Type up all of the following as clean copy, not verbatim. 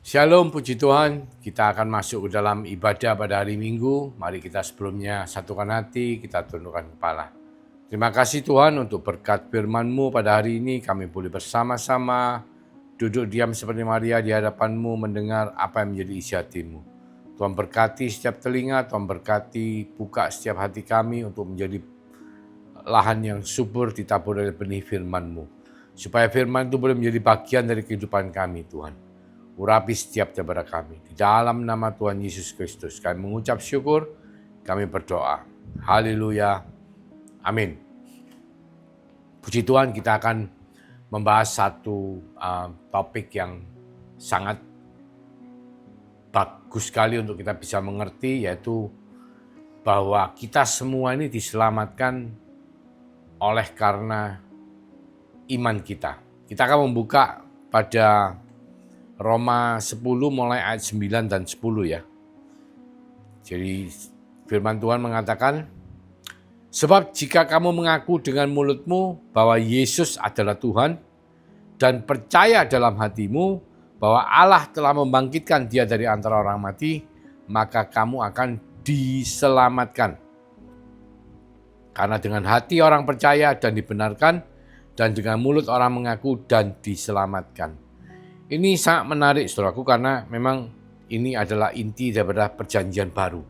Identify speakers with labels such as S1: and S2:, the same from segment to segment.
S1: Shalom, puji Tuhan. Kita akan masuk ke dalam ibadah pada hari Minggu. Mari kita sebelumnya satukan hati, kita tundukkan kepala. Terima kasih Tuhan untuk berkat firman-Mu pada hari ini. Kami boleh bersama-sama duduk diam seperti Maria di hadapan-Mu, mendengar apa yang menjadi isi hati-Mu. Tuhan berkati setiap telinga, Tuhan berkati buka setiap hati kami untuk menjadi lahan yang subur ditabur oleh benih firman-Mu. Supaya firman itu boleh menjadi bagian dari kehidupan kami Tuhan. Urapi setiap daripada kami. Di dalam nama Tuhan Yesus Kristus kami mengucap syukur, kami berdoa. Haleluya. Amin. Puji Tuhan, kita akan membahas satu topik yang sangat bagus sekali untuk kita bisa mengerti, yaitu bahwa kita semua ini diselamatkan oleh karena iman kita. Kita akan membuka pada Roma 10 mulai ayat 9 dan 10 ya. Jadi firman Tuhan mengatakan, sebab jika kamu mengaku dengan mulutmu bahwa Yesus adalah Tuhan dan percaya dalam hatimu bahwa Allah telah membangkitkan Dia dari antara orang mati, maka kamu akan diselamatkan. Karena dengan hati orang percaya dan dibenarkan, dan dengan mulut orang mengaku dan diselamatkan. Ini sangat menarik saudaraku, karena memang ini adalah inti daripada perjanjian baru,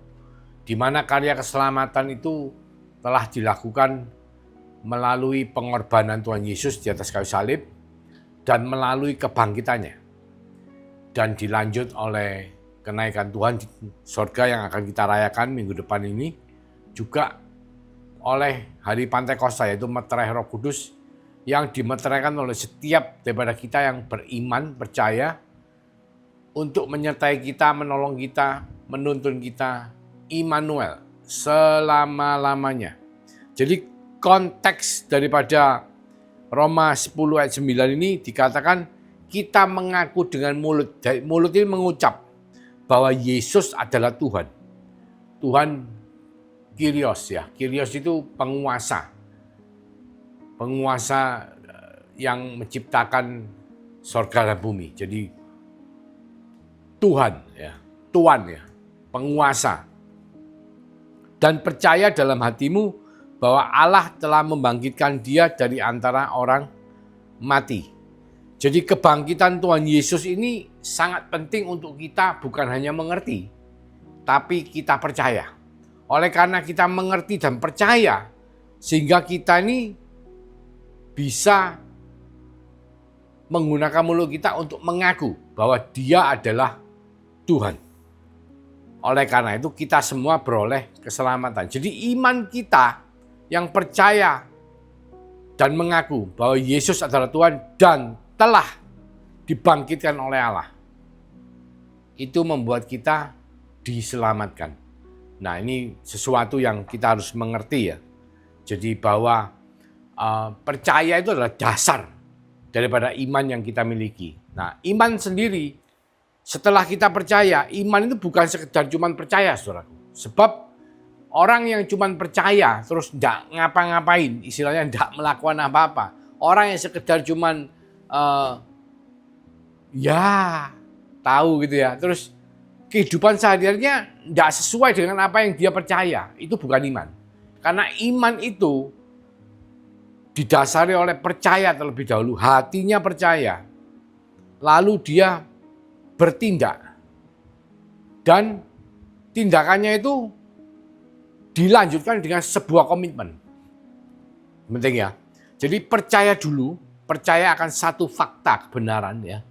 S1: di mana karya keselamatan itu telah dilakukan melalui pengorbanan Tuhan Yesus di atas kayu salib dan melalui kebangkitannya, dan dilanjut oleh kenaikan Tuhan di sorga yang akan kita rayakan minggu depan ini, juga oleh hari Pantekosta, yaitu meterai Roh Kudus yang dimeteraikan oleh setiap daripada kita yang beriman, percaya, untuk menyertai kita, menolong kita, menuntun kita, Immanuel, selama-lamanya. Jadi konteks daripada Roma 10 ayat 9 ini dikatakan kita mengaku dengan mulut. Dari mulut ini mengucap bahwa Yesus adalah Tuhan. Tuhan Kyrios ya, Kyrios itu penguasa. Penguasa yang menciptakan sorga dan bumi. Jadi Tuhan ya, Tuhan ya, penguasa. Dan percaya dalam hatimu bahwa Allah telah membangkitkan Dia dari antara orang mati. Jadi kebangkitan Tuhan Yesus ini sangat penting untuk kita, bukan hanya mengerti, tapi kita percaya. Oleh karena kita mengerti dan percaya, sehingga kita ini bisa menggunakan mulut kita untuk mengaku bahwa Dia adalah Tuhan. Oleh karena itu kita semua beroleh keselamatan. Jadi iman kita yang percaya dan mengaku bahwa Yesus adalah Tuhan dan telah dibangkitkan oleh Allah, itu membuat kita diselamatkan. Nah, ini sesuatu yang kita harus mengerti ya. Jadi bahwa percaya itu adalah dasar daripada iman yang kita miliki. Nah, iman sendiri, setelah kita percaya, iman itu bukan sekedar cuman percaya, saudaraku. Sebab orang yang cuman percaya terus tidak ngapa-ngapain, istilahnya tidak melakukan apa-apa. Orang yang sekedar cuman ya tahu gitu ya, terus kehidupan sehari-harinya tidak sesuai dengan apa yang dia percaya, itu bukan iman. Karena iman itu didasari oleh percaya terlebih dahulu, hatinya percaya, lalu dia bertindak, dan tindakannya itu dilanjutkan dengan sebuah komitmen. Penting ya. Jadi percaya dulu, percaya akan satu fakta kebenaran ya,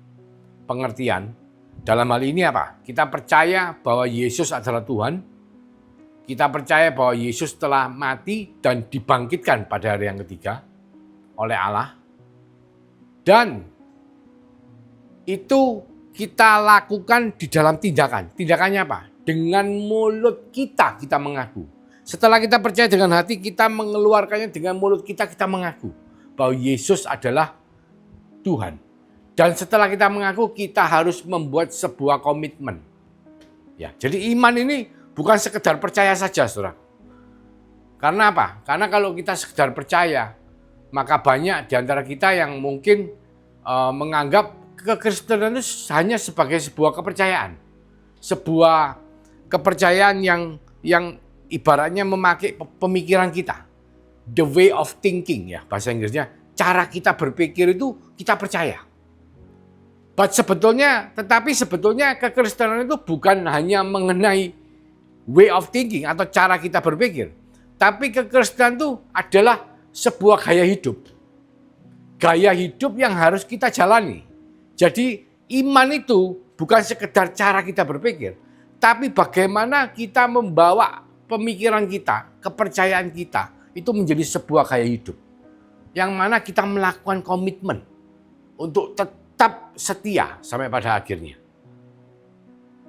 S1: pengertian. Dalam hal ini apa? Kita percaya bahwa Yesus adalah Tuhan, kita percaya bahwa Yesus telah mati dan dibangkitkan pada hari yang ketiga oleh Allah, dan itu kita lakukan di dalam tindakan. Tindakannya apa? Dengan mulut kita mengaku. Setelah kita percaya dengan hati, kita mengeluarkannya dengan mulut kita mengaku bahwa Yesus adalah Tuhan. Dan setelah kita mengaku, kita harus membuat sebuah komitmen. Ya, jadi iman ini bukan sekedar percaya saja, saudara. Karena apa? Karena kalau kita sekedar percaya, maka banyak di antara kita yang mungkin menganggap kekristenan itu hanya sebagai sebuah kepercayaan. Sebuah kepercayaan yang ibaratnya memakai pemikiran kita. The way of thinking ya, bahasa Inggrisnya. Cara kita berpikir itu kita percaya. Tetapi sebetulnya kekristenan itu bukan hanya mengenai way of thinking atau cara kita berpikir. Tapi kekristenan itu adalah sebuah gaya hidup. Gaya hidup yang harus kita jalani. Jadi iman itu bukan sekedar cara kita berpikir. Tapi bagaimana kita membawa pemikiran kita, kepercayaan kita itu menjadi sebuah gaya hidup. Yang mana kita melakukan komitmen untuk tetap setia sampai pada akhirnya.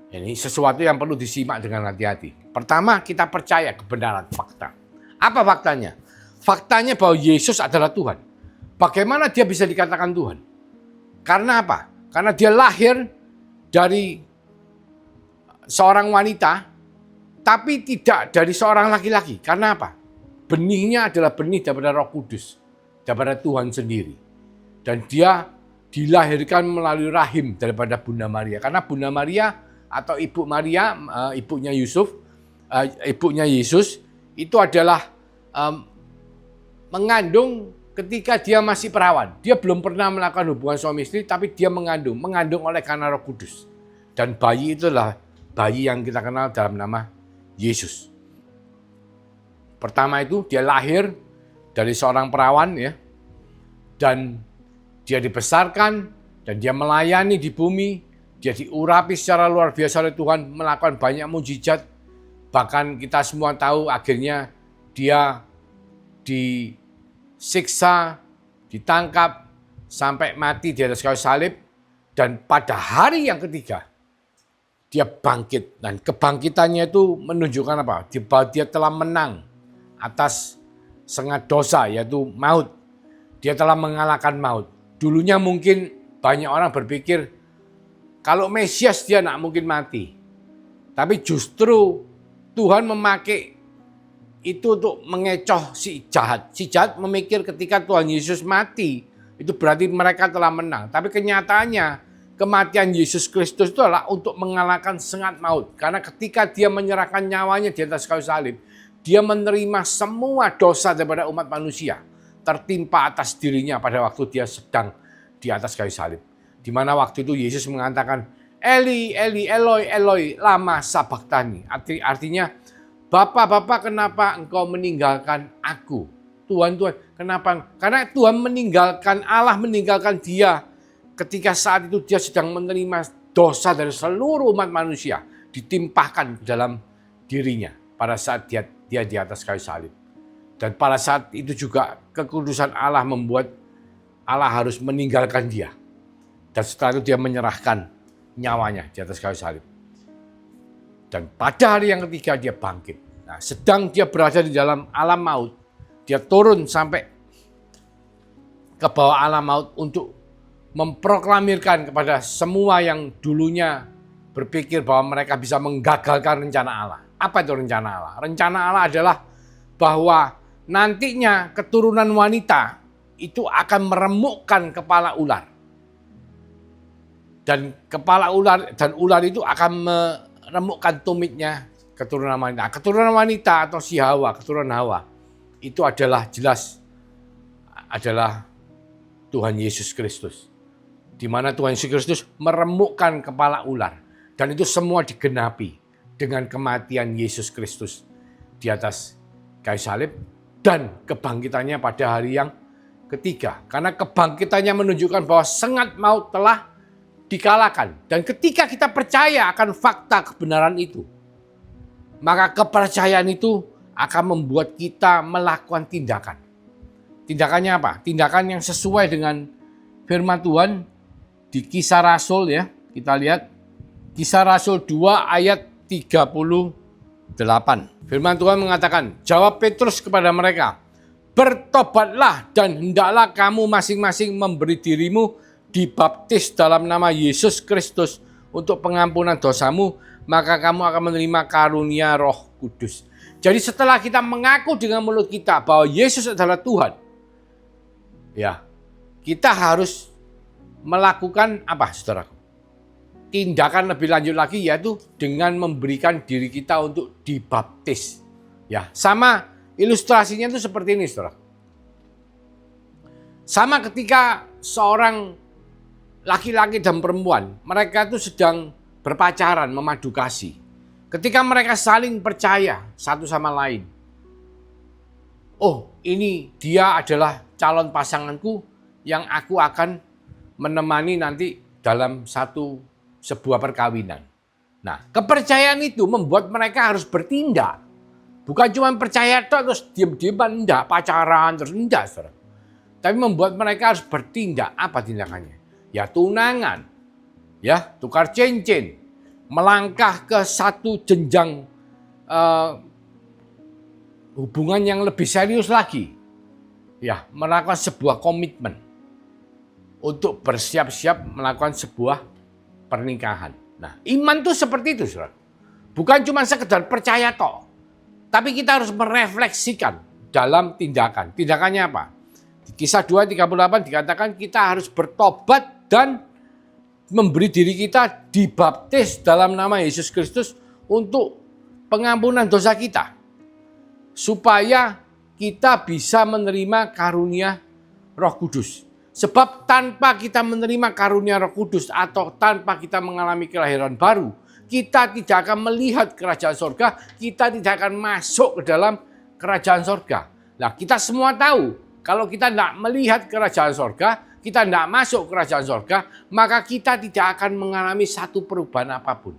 S1: Ini sesuatu yang perlu disimak dengan hati-hati. Pertama, kita percaya kebenaran fakta. Apa faktanya? Faktanya bahwa Yesus adalah Tuhan. Bagaimana dia bisa dikatakan Tuhan? Karena apa? Karena dia lahir dari seorang wanita, tapi tidak dari seorang laki-laki. Karena apa? Benihnya adalah benih daripada Roh Kudus, daripada Tuhan sendiri. Dan dia dilahirkan melalui rahim daripada Bunda Maria. Karena Bunda Maria atau Ibu Maria, ibunya Yusuf, ibunya Yesus, itu adalah mengandung ketika dia masih perawan. Dia belum pernah melakukan hubungan suami istri, tapi dia mengandung oleh karena Roh Kudus. Dan bayi itulah bayi yang kita kenal dalam nama Yesus. Pertama itu dia lahir dari seorang perawan ya. Dan dia dibesarkan dan dia melayani di bumi. Dia diurapi secara luar biasa oleh Tuhan, melakukan banyak mujizat. Bahkan kita semua tahu akhirnya dia disiksa, ditangkap, sampai mati di atas kayu salib. Dan pada hari yang ketiga, dia bangkit. Dan kebangkitannya itu menunjukkan apa? Bahwa dia telah menang atas sengat dosa, yaitu maut. Dia telah mengalahkan maut. Dulunya mungkin banyak orang berpikir, kalau Mesias dia tidak mungkin mati. Tapi justru Tuhan memakai itu untuk mengecoh si jahat. Si jahat memikir ketika Tuhan Yesus mati, itu berarti mereka telah menang. Tapi kenyataannya, kematian Yesus Kristus itu adalah untuk mengalahkan sengat maut. Karena ketika dia menyerahkan nyawanya di atas kayu salib, dia menerima semua dosa daripada umat manusia. Tertimpa atas dirinya pada waktu dia sedang di atas kayu salib. Di mana waktu itu Yesus mengatakan, Eli, Eli, Eloi, Eloi, lama sabachthani. Artinya, Bapa, kenapa engkau meninggalkan aku? Tuhan, kenapa? Karena Tuhan meninggalkan, Allah meninggalkan dia ketika saat itu dia sedang menerima dosa dari seluruh umat manusia. Ditimpahkan dalam dirinya pada saat dia di atas kayu salib. Dan pada saat itu juga kekudusan Allah membuat Allah harus meninggalkan dia. Dan setelah itu dia menyerahkan nyawanya di atas kayu salib. Dan pada hari yang ketiga dia bangkit. Nah, sedang dia berada di dalam alam maut, dia turun sampai ke bawah alam maut untuk memproklamirkan kepada semua yang dulunya berpikir bahwa mereka bisa menggagalkan rencana Allah. Apa itu rencana Allah? Rencana Allah adalah bahwa nantinya keturunan wanita itu akan meremukkan kepala ular. Dan kepala ular dan ular itu akan meremukkan tumitnya keturunan wanita. Keturunan wanita atau si Hawa, keturunan Hawa itu adalah jelas adalah Tuhan Yesus Kristus. Di mana Tuhan Yesus Kristus meremukkan kepala ular. Dan itu semua digenapi dengan kematian Yesus Kristus di atas kayu salib dan kebangkitannya pada hari yang ketiga. Karena kebangkitannya menunjukkan bahwa sengat maut telah dikalahkan. Dan ketika kita percaya akan fakta kebenaran itu, maka kepercayaan itu akan membuat kita melakukan tindakan. Tindakannya apa? Tindakan yang sesuai dengan firman Tuhan di Kisah Rasul ya. Kita lihat Kisah Rasul 2 ayat 38. Firman Tuhan mengatakan, jawab Petrus kepada mereka, bertobatlah dan hendaklah kamu masing-masing memberi dirimu dibaptis dalam nama Yesus Kristus untuk pengampunan dosamu, maka kamu akan menerima karunia Roh Kudus. Jadi setelah kita mengaku dengan mulut kita bahwa Yesus adalah Tuhan, ya, kita harus melakukan apa, saudaraku? Tindakan lebih lanjut lagi, yaitu dengan memberikan diri kita untuk dibaptis. Ya, sama ilustrasinya itu seperti ini, saudara. Sama ketika seorang laki-laki dan perempuan, mereka itu sedang berpacaran, memadu kasih. Ketika mereka saling percaya satu sama lain. Oh, ini dia adalah calon pasanganku yang aku akan menemani nanti dalam sebuah perkawinan. Nah, kepercayaan itu membuat mereka harus bertindak. Bukan cuma percaya terus diam-diaman, enggak, pacaran terus, enggak, saudara. Tapi membuat mereka harus bertindak. Apa tindakannya? Ya tunangan, ya tukar cincin, melangkah ke satu jenjang hubungan yang lebih serius lagi. Ya, melakukan sebuah komitmen untuk bersiap-siap melakukan sebuah pernikahan. Nah, iman tuh seperti itu, saudara. Bukan cuma sekedar percaya toh, tapi kita harus merefleksikan dalam tindakan. Tindakannya apa? Di Kisah 2:38 dikatakan kita harus bertobat dan memberi diri kita dibaptis dalam nama Yesus Kristus untuk pengampunan dosa kita. Supaya kita bisa menerima karunia Roh Kudus. Sebab tanpa kita menerima karunia Roh Kudus atau tanpa kita mengalami kelahiran baru, kita tidak akan melihat kerajaan sorga, kita tidak akan masuk ke dalam kerajaan sorga. Nah, kita semua tahu, kalau kita tidak melihat kerajaan sorga, kita tidak masuk kerajaan sorga, maka kita tidak akan mengalami satu perubahan apapun.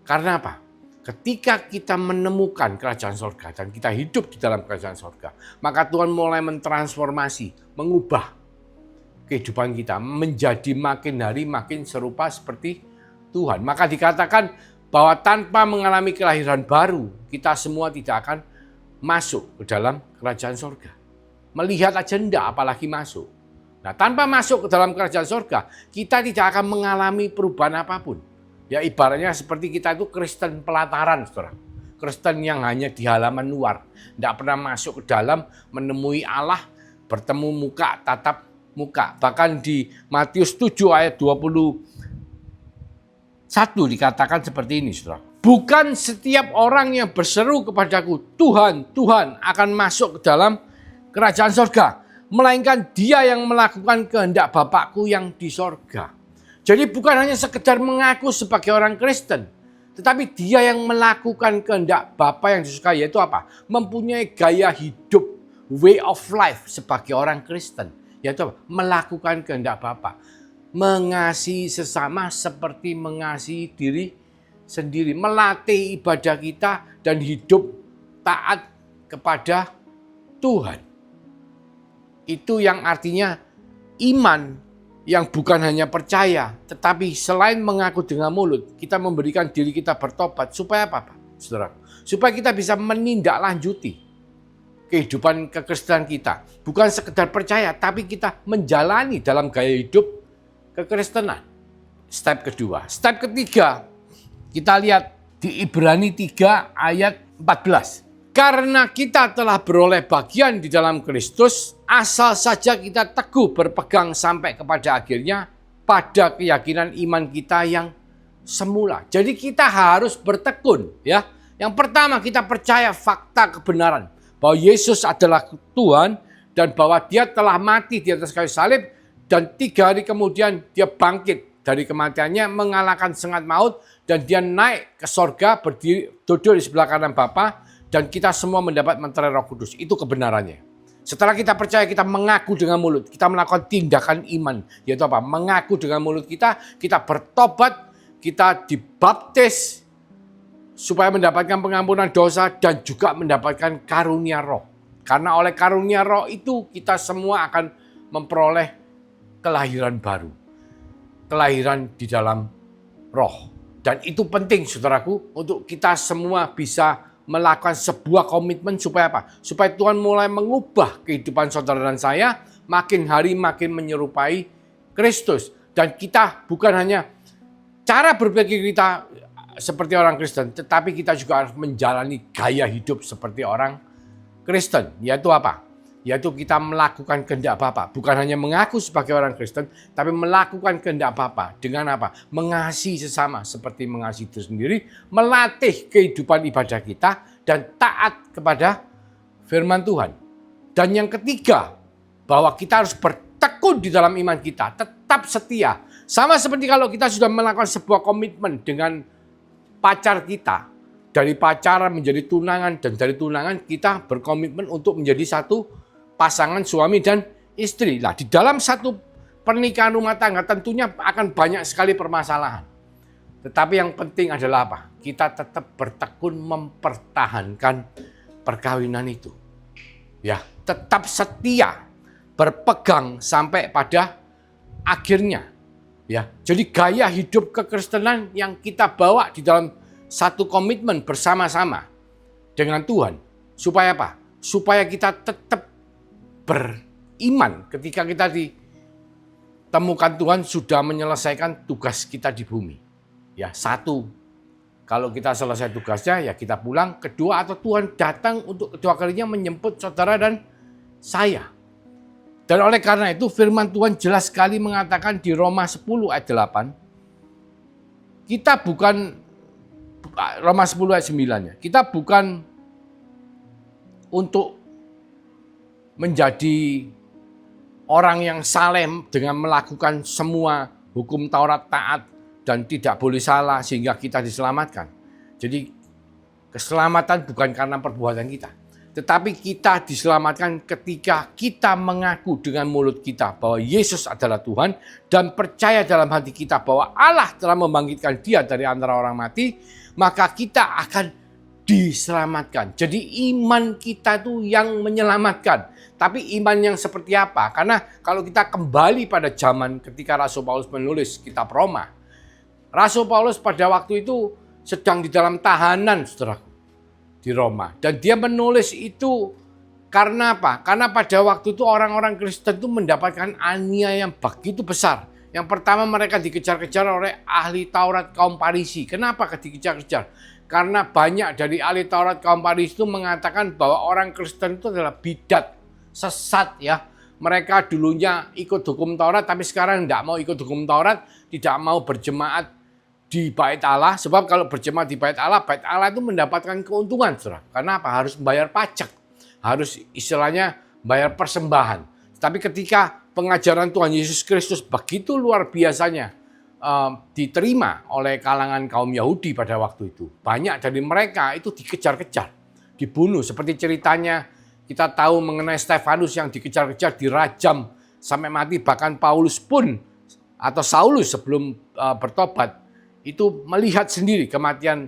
S1: Karena apa? Ketika kita menemukan kerajaan sorga dan kita hidup di dalam kerajaan sorga, maka Tuhan mulai mentransformasi, mengubah kehidupan kita menjadi makin hari makin serupa seperti Tuhan. Maka dikatakan bahwa tanpa mengalami kelahiran baru, kita semua tidak akan masuk ke dalam kerajaan sorga. Melihat aja enggak, apalagi masuk. Nah, tanpa masuk ke dalam kerajaan sorga, kita tidak akan mengalami perubahan apapun. Ya, ibaratnya seperti kita itu Kristen pelataran, saudara. Kristen yang hanya di halaman luar. Tidak pernah masuk ke dalam, menemui Allah, bertemu muka, tatap muka. Bahkan di Matius 7 ayat 21 dikatakan seperti ini, saudara. Bukan setiap orang yang berseru kepadaku, Tuhan, Tuhan, akan masuk ke dalam kerajaan sorga, melainkan dia yang melakukan kehendak Bapakku yang di sorga. Jadi bukan hanya sekedar mengaku sebagai orang Kristen, tetapi dia yang melakukan kehendak Bapa yang disukai, yaitu apa? Mempunyai gaya hidup, way of life sebagai orang Kristen, yaitu apa? Melakukan kehendak Bapa. Mengasihi sesama seperti mengasihi diri sendiri. Melatih ibadah kita dan hidup taat kepada Tuhan. Itu yang artinya iman yang bukan hanya percaya, tetapi selain mengaku dengan mulut, kita memberikan diri kita bertobat. Supaya apa, Pak? Saudara? Supaya kita bisa menindaklanjuti kehidupan kekristenan kita. Bukan sekedar percaya, tapi kita menjalani dalam gaya hidup kekristenan. Step kedua. Step ketiga, kita lihat di Ibrani 3 ayat 14. Karena kita telah beroleh bagian di dalam Kristus, asal saja kita teguh berpegang sampai kepada akhirnya pada keyakinan iman kita yang semula. Jadi kita harus bertekun, ya. Yang pertama, kita percaya fakta kebenaran bahwa Yesus adalah Tuhan dan bahwa Dia telah mati di atas kayu salib dan 3 hari kemudian Dia bangkit dari kematiannya, mengalahkan sengat maut, dan Dia naik ke sorga, duduk di sebelah kanan Bapa. Dan kita semua mendapat mentera Roh Kudus. Itu kebenarannya. Setelah kita percaya, kita mengaku dengan mulut. Kita melakukan tindakan iman. Yaitu apa? Mengaku dengan mulut kita bertobat, kita dibaptis supaya mendapatkan pengampunan dosa dan juga mendapatkan karunia roh. Karena oleh karunia roh itu kita semua akan memperoleh kelahiran baru. Kelahiran di dalam roh. Dan itu penting, saudaraku, untuk kita semua bisa melakukan sebuah komitmen supaya apa? Supaya Tuhan mulai mengubah kehidupan saudara dan saya makin hari makin menyerupai Kristus. Dan kita bukan hanya cara berpikir kita seperti orang Kristen, tetapi kita juga harus menjalani gaya hidup seperti orang Kristen. Yaitu apa? yaitu kita melakukan kehendak Bapa. Bukan hanya mengaku sebagai orang Kristen, tapi melakukan kehendak Bapa. Dengan apa? Mengasihi sesama seperti mengasihi diri sendiri, melatih kehidupan ibadah kita, dan taat kepada firman Tuhan. Dan yang ketiga, bahwa kita harus bertekun di dalam iman kita, tetap setia. Sama seperti kalau kita sudah melakukan sebuah komitmen dengan pacar kita, dari pacaran menjadi tunangan, dan dari tunangan kita berkomitmen untuk menjadi satu pasangan suami dan istri. Nah, di dalam satu pernikahan rumah tangga tentunya akan banyak sekali permasalahan. Tetapi yang penting adalah apa? Kita tetap bertekun mempertahankan perkawinan itu. Ya, tetap setia, berpegang sampai pada akhirnya. Ya, jadi gaya hidup kekristenan yang kita bawa di dalam satu komitmen bersama-sama dengan Tuhan. Supaya apa? Supaya kita tetap beriman ketika kita ditemukan Tuhan sudah menyelesaikan tugas kita di bumi. Ya, satu, kalau kita selesai tugasnya ya kita pulang. Kedua, atau Tuhan datang untuk kedua kalinya menjemput saudara dan saya. Dan oleh karena itu firman Tuhan jelas sekali mengatakan di Roma 10 ayat 8. Kita bukan, Roma 10 ayat 9-nya. Kita bukan untuk menjadi orang yang saleh dengan melakukan semua hukum Taurat taat dan tidak boleh salah sehingga kita diselamatkan. Jadi keselamatan bukan karena perbuatan kita, tetapi kita diselamatkan ketika kita mengaku dengan mulut kita bahwa Yesus adalah Tuhan dan percaya dalam hati kita bahwa Allah telah membangkitkan Dia dari antara orang mati, maka kita akan diselamatkan. Jadi iman kita itu yang menyelamatkan. Tapi iman yang seperti apa? Karena kalau kita kembali pada zaman ketika Rasul Paulus menulis kitab Roma, Rasul Paulus pada waktu itu sedang di dalam tahanan, saudaraku, di Roma. Dan dia menulis itu karena apa? Karena pada waktu itu orang-orang Kristen itu mendapatkan aniaya yang begitu besar. Yang pertama, mereka dikejar-kejar oleh ahli Taurat kaum Farisi. Kenapa dikejar-kejar? Karena banyak dari ahli Taurat kaum Farisi itu mengatakan bahwa orang Kristen itu adalah bidat, sesat ya. Mereka dulunya ikut hukum Taurat, tapi sekarang tidak mau ikut hukum Taurat, tidak mau berjemaat di Bait Allah. Sebab kalau berjemaat di Bait Allah itu mendapatkan keuntungan, saudara. Karena apa? Harus membayar pajak, harus istilahnya bayar persembahan. Tapi ketika pengajaran Tuhan Yesus Kristus begitu luar biasanya diterima oleh kalangan kaum Yahudi pada waktu itu, banyak dari mereka itu dikejar-kejar, dibunuh. Seperti ceritanya kita tahu mengenai Stefanus yang dikejar-kejar, dirajam sampai mati. Bahkan Paulus pun atau Saulus sebelum bertobat itu melihat sendiri kematian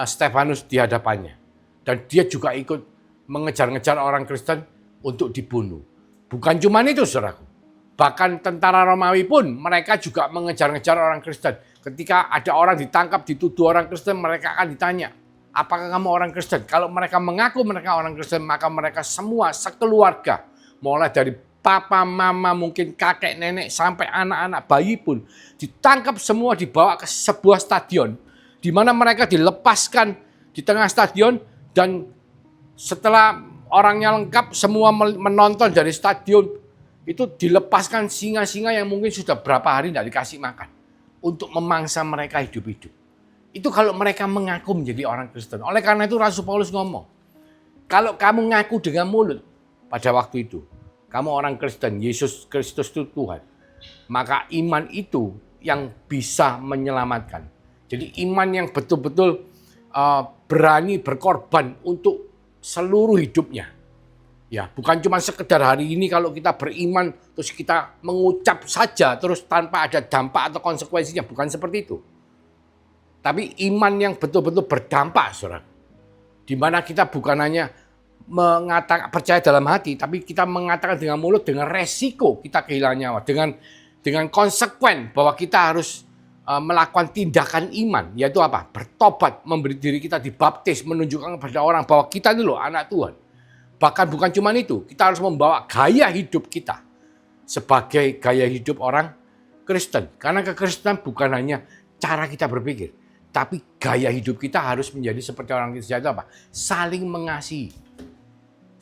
S1: Stefanus di hadapannya. Dan dia juga ikut mengejar-ngejar orang Kristen untuk dibunuh. Bukan cuma itu, saudaraku. Bahkan tentara Romawi pun mereka juga mengejar-ngejar orang Kristen. Ketika ada orang ditangkap, dituduh orang Kristen, mereka akan ditanya, apakah kamu orang Kristen? Kalau mereka mengaku mereka orang Kristen, maka mereka semua sekeluarga, mulai dari papa, mama, mungkin kakek, nenek, sampai anak-anak, bayi pun ditangkap semua, dibawa ke sebuah stadion, di mana mereka dilepaskan di tengah stadion, dan setelah orangnya lengkap, semua menonton dari stadion, itu dilepaskan singa-singa yang mungkin sudah berapa hari tidak dikasih makan, untuk memangsa mereka hidup-hidup. Itu kalau mereka mengaku menjadi orang Kristen. Oleh karena itu Rasul Paulus ngomong, kalau kamu ngaku dengan mulut pada waktu itu, kamu orang Kristen, Yesus Kristus itu Tuhan, maka iman itu yang bisa menyelamatkan. Jadi iman yang betul-betul berani berkorban untuk seluruh hidupnya. Ya, bukan cuma sekedar hari ini kalau kita beriman terus kita mengucap saja terus tanpa ada dampak atau konsekuensinya, bukan seperti itu. Tapi iman yang betul-betul berdampak, saudara. Di mana kita bukan hanya mengatakan percaya dalam hati, tapi kita mengatakan dengan mulut, dengan resiko kita kehilangan nyawa, dengan konsekuen bahwa kita harus melakukan tindakan iman, yaitu apa? Bertobat, memberi diri kita dibaptis, menunjukkan kepada orang bahwa kita itu loh anak Tuhan. Bahkan bukan cuma itu, kita harus membawa gaya hidup kita sebagai gaya hidup orang Kristen. Karena kekristenan bukan hanya cara kita berpikir, tapi gaya hidup kita harus menjadi seperti orang Kristen, itu apa? Saling mengasihi.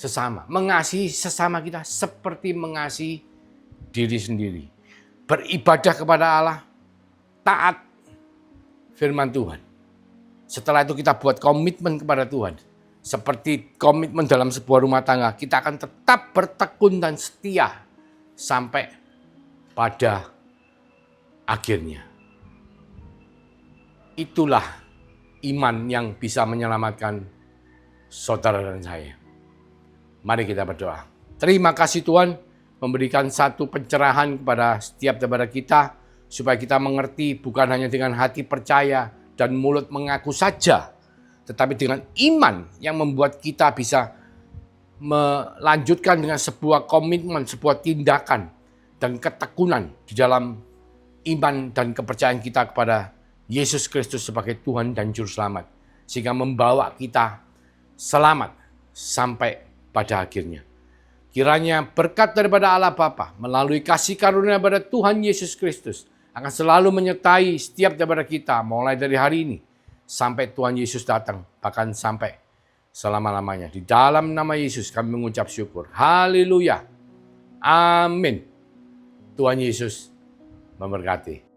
S1: sesama. Mengasihi sesama kita seperti mengasihi diri sendiri. Beribadah kepada Allah, taat firman Tuhan. Setelah itu kita buat komitmen kepada Tuhan. Seperti komitmen dalam sebuah rumah tangga, kita akan tetap bertekun dan setia sampai pada akhirnya. Itulah iman yang bisa menyelamatkan saudara dan saya. Mari kita berdoa. Terima kasih Tuhan memberikan satu pencerahan kepada setiap daripada kita, supaya kita mengerti bukan hanya dengan hati percaya dan mulut mengaku saja, tetapi dengan iman yang membuat kita bisa melanjutkan dengan sebuah komitmen, sebuah tindakan dan ketekunan di dalam iman dan kepercayaan kita kepada Yesus Kristus sebagai Tuhan dan Juru Selamat, sehingga membawa kita selamat sampai pada akhirnya. Kiranya berkat daripada Allah Bapa melalui kasih karunia daripada Tuhan Yesus Kristus akan selalu menyertai setiap daripada kita mulai dari hari ini sampai Tuhan Yesus datang, bahkan sampai selama-lamanya. Di dalam nama Yesus kami mengucap syukur. Haleluya. Amin. Tuhan Yesus memberkati.